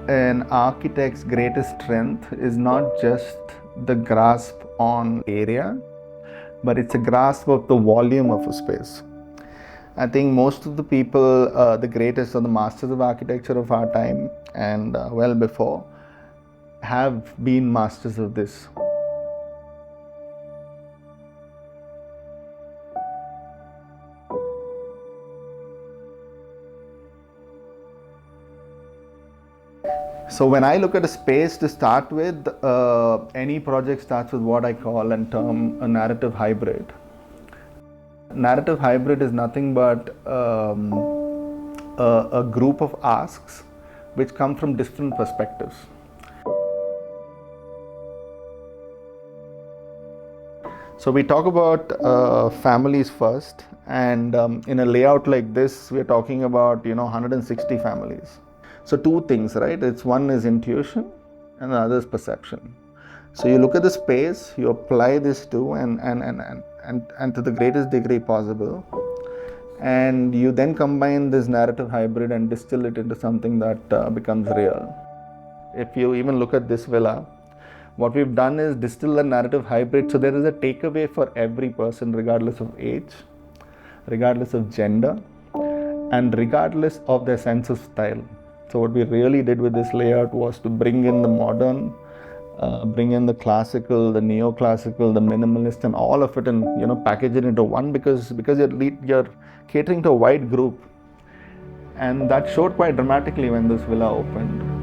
an architect's greatest strength is not just the grasp on area, but it's a grasp of the volume of a space. I think most of the people, the greatest or the masters of architecture of our time and well before, have been masters of this. So when I look at a space to start with, any project starts with what I call and term a narrative hybrid. Narrative hybrid is nothing but a group of asks which come from different perspectives. So we talk about families first, and in a layout like this, we're talking about 160 families. So two things, right? It's one is intuition and the other is perception. So you look at the space, you apply this to and to the greatest degree possible, and you then combine this narrative hybrid and distill it into something that becomes real. If you even look at this villa, what we've done is distill the narrative hybrid, so there is a takeaway for every person, regardless of age, regardless of gender, and regardless of their sense of style. So what we really did with this layout was to bring in the modern, bring in the classical, the neoclassical, the minimalist, and all of it, and package it into one, because you're catering to a wide group, and that showed quite dramatically when this villa opened.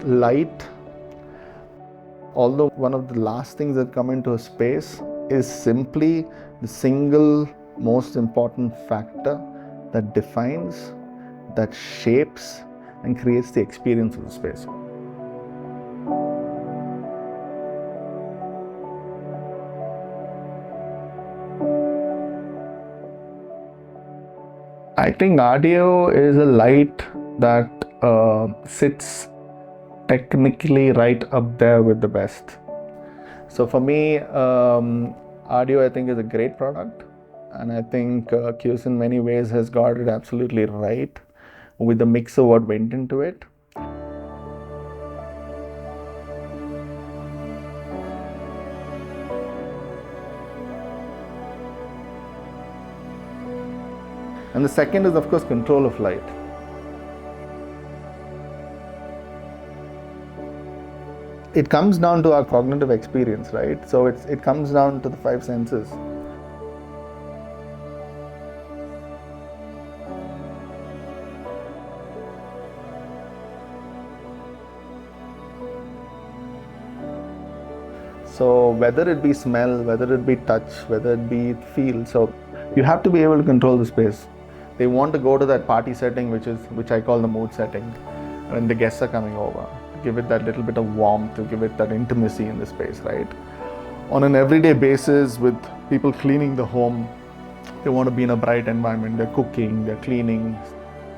Light, although one of the last things that come into a space, is simply the single most important factor that defines, that shapes and creates the experience of the space. I think Ardeo is a light that sits technically right up there with the best. So for me, Ardeo I think is a great product, and I think Kuse in many ways has got it absolutely right with the mix of what went into it. And the second is, of course, control of light. It comes down to our cognitive experience, right? So it comes down to the five senses. So whether it be smell, whether it be touch, whether it be feel, so you have to be able to control the space. They want to go to that party setting, which I call the mood setting, when the guests are coming over. Give it that little bit of warmth, to give it that intimacy in the space, right? On an everyday basis, with people cleaning the home, they want to be in a bright environment. They're cooking, they're cleaning.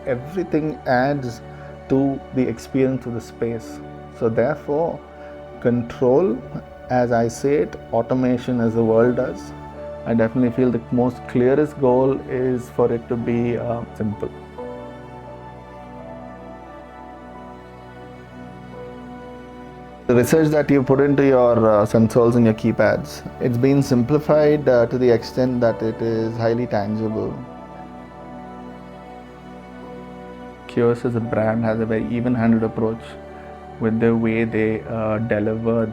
Everything adds to the experience of the space. So therefore, control, as I say it, automation as the world does, I definitely feel the most clearest goal is for it to be simple. The research that you put into your sensols and your keypads, it's been simplified to the extent that it is highly tangible. Kuse as a brand has a very even-handed approach with the way they deliver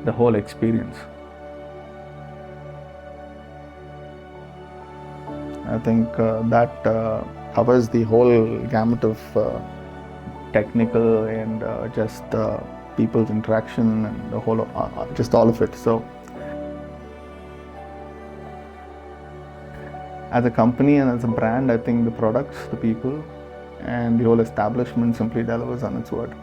the whole experience. I think that covers the whole gamut of technical and just people's interaction and the whole, just all of it. So as a company and as a brand, I think the products, the people, and the whole establishment simply delivers on its word.